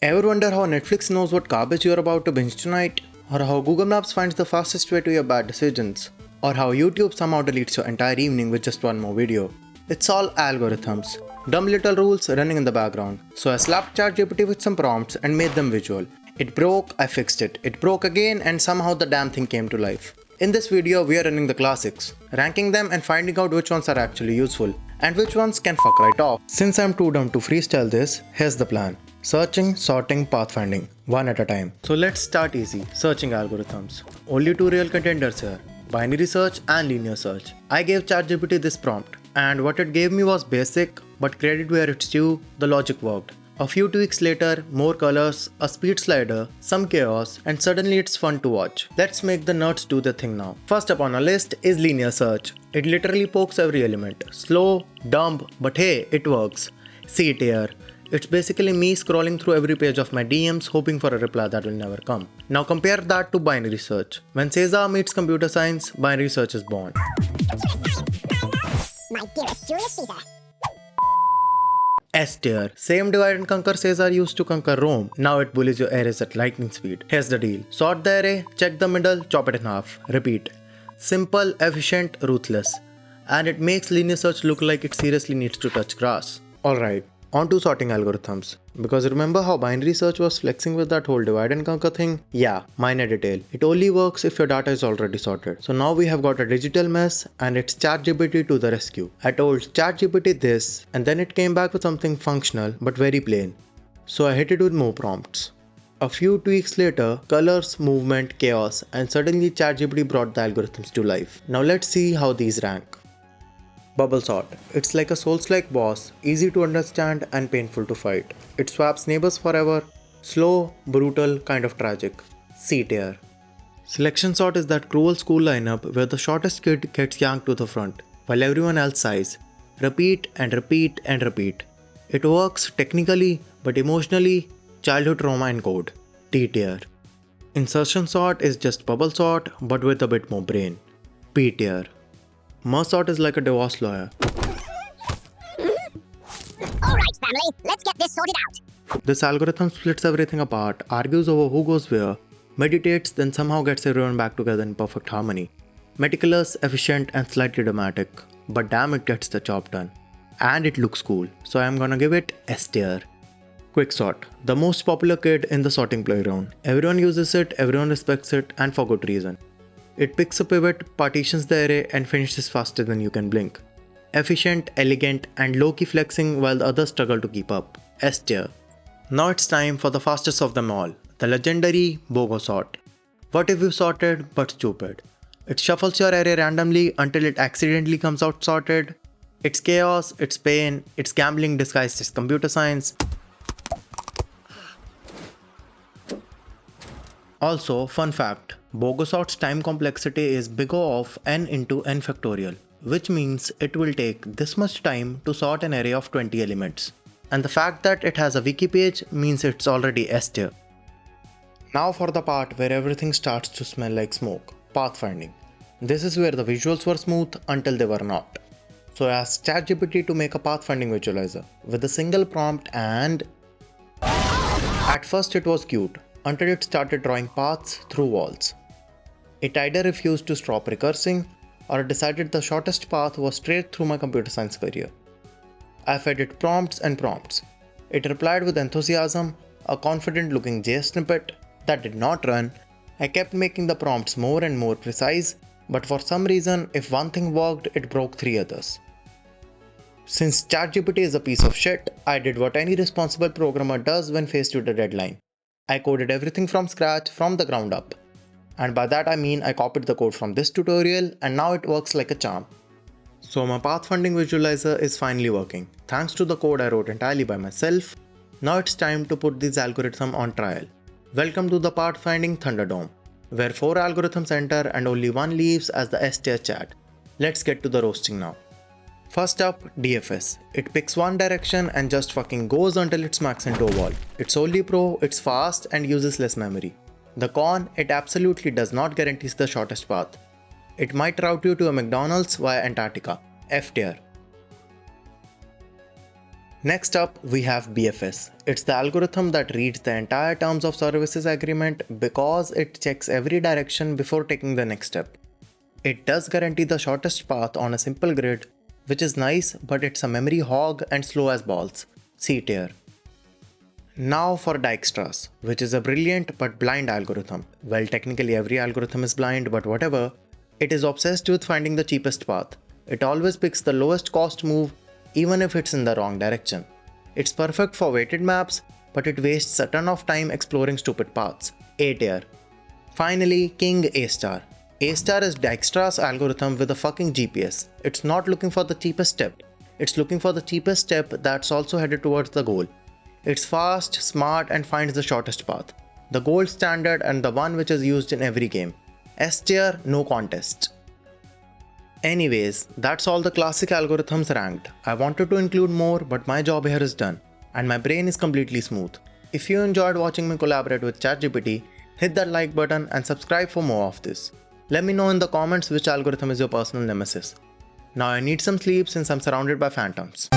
Ever wonder how Netflix knows what garbage you're about to binge tonight? Or how Google Maps finds the fastest way to your bad decisions? Or how YouTube somehow deletes your entire evening with just one more video? It's all algorithms. Dumb little rules running in the background. So I slapped ChatGPT with some prompts and made them visual. It broke, I fixed it. It broke again, and somehow the damn thing came to life. In this video, we are running the classics, ranking them and finding out which ones are actually useful, and which ones can fuck right off. Since I'm too dumb to freestyle this, here's the plan. Searching, sorting, pathfinding, one at a time. So let's start easy, searching algorithms. Only two real contenders here, binary search and linear search. I gave ChatGPT this prompt, and what it gave me was basic, but credit where it's due, the logic worked. A few tweaks later, more colors, a speed slider, some chaos, and suddenly it's fun to watch. Let's make the nerds do their thing now. First up on our list is linear search. It literally pokes every element. Slow, dumb, but hey, it works. See it here. It's basically me scrolling through every page of my DMs hoping for a reply that will never come. Now compare that to binary search. When Caesar meets computer science, binary search is born. My dearest Julius Caesar. S tier. Same divide and conquer Caesar used to conquer Rome. Now it bullies your arrays at lightning speed. Here's the deal. Sort the array, check the middle, chop it in half. Repeat. Simple, efficient, ruthless. And it makes linear search look like it seriously needs to touch grass. Alright. On to sorting algorithms. Because remember how binary search was flexing with that whole divide and conquer thing? Yeah, minor detail. It only works if your data is already sorted. So now we have got a digital mess, and it's ChatGPT to the rescue. I told ChatGPT this, and then it came back with something functional but very plain. So I hit it with more prompts. A few tweaks later, colors, movement, chaos, and suddenly ChatGPT brought the algorithms to life. Now let's see how these rank. Bubble sort. It's like a Souls-like boss, easy to understand and painful to fight. It swaps neighbors forever, slow, brutal, kind of tragic. C tier. Selection sort is that cruel school lineup where the shortest kid gets yanked to the front, while everyone else sighs. Repeat and repeat and repeat. It works technically, but emotionally, childhood trauma in code. T tier. Insertion sort is just bubble sort, but with a bit more brain. P tier. Merge sort is like a divorce lawyer. Alright, family, let's get this sorted out. This algorithm splits everything apart, argues over who goes where, meditates, then somehow gets everyone back together in perfect harmony. Meticulous, efficient, and slightly dramatic. But damn, it gets the job done. And it looks cool, so I'm gonna give it S tier. Quick sort. The most popular kid in the sorting playground. Everyone uses it, everyone respects it, and for good reason. It picks a pivot, partitions the array, and finishes faster than you can blink. Efficient, elegant, and low-key flexing while the others struggle to keep up. S tier. Now it's time for the fastest of them all, the legendary Bogo sort. What if you sorted but stupid? It shuffles your array randomly until it accidentally comes out sorted. It's chaos, it's pain, it's gambling disguised as computer science. Also, fun fact, Bogo sort's time complexity is big O of n into n factorial, which means it will take this much time to sort an array of 20 elements. And the fact that it has a wiki page means it's already S tier. Now for the part where everything starts to smell like smoke, pathfinding. This is where the visuals were smooth until they were not. So I asked ChatGPT to make a pathfinding visualizer with a single prompt, and at first it was cute, until it started drawing paths through walls. It either refused to stop recursing, or decided the shortest path was straight through my computer science career. I fed it prompts and prompts. It replied with enthusiasm, a confident looking JS snippet that did not run. I kept making the prompts more and more precise, but for some reason, if one thing worked, it broke three others. Since ChatGPT is a piece of shit, I did what any responsible programmer does when faced with a deadline. I coded everything from scratch, from the ground up. And by that I mean I copied the code from this tutorial, and now it works like a charm. So my pathfinding visualizer is finally working, thanks to the code I wrote entirely by myself. Now it's time to put this algorithm on trial. Welcome to the Pathfinding Thunderdome, where 4 algorithms enter and only one leaves as the S tier chat. Let's get to the roasting now. First up, DFS. It picks one direction and just fucking goes until it smacks into a wall. It's only pro, it's fast, and uses less memory. The con, it absolutely does not guarantee the shortest path. It might route you to a McDonald's via Antarctica. F tier. Next up, we have BFS. It's the algorithm that reads the entire terms of services agreement because it checks every direction before taking the next step. It does guarantee the shortest path on a simple grid, which is nice, but it's a memory hog and slow as balls. C tier. Now for Dijkstra's, which is a brilliant but blind algorithm. Well, technically every algorithm is blind, but whatever. It is obsessed with finding the cheapest path. It always picks the lowest cost move, even if it's in the wrong direction. It's perfect for weighted maps, but it wastes a ton of time exploring stupid paths. A tier. Finally, King A star. A star is Dijkstra's algorithm with a fucking GPS. It's not looking for the cheapest step. It's looking for the cheapest step that's also headed towards the goal. It's fast, smart, and finds the shortest path. The gold standard and the one which is used in every game. S tier, no contest. Anyways, that's all the classic algorithms ranked. I wanted to include more, but my job here is done, and my brain is completely smooth. If you enjoyed watching me collaborate with ChatGPT, hit that like button and subscribe for more of this. Let me know in the comments which algorithm is your personal nemesis. Now I need some sleep since I'm surrounded by phantoms.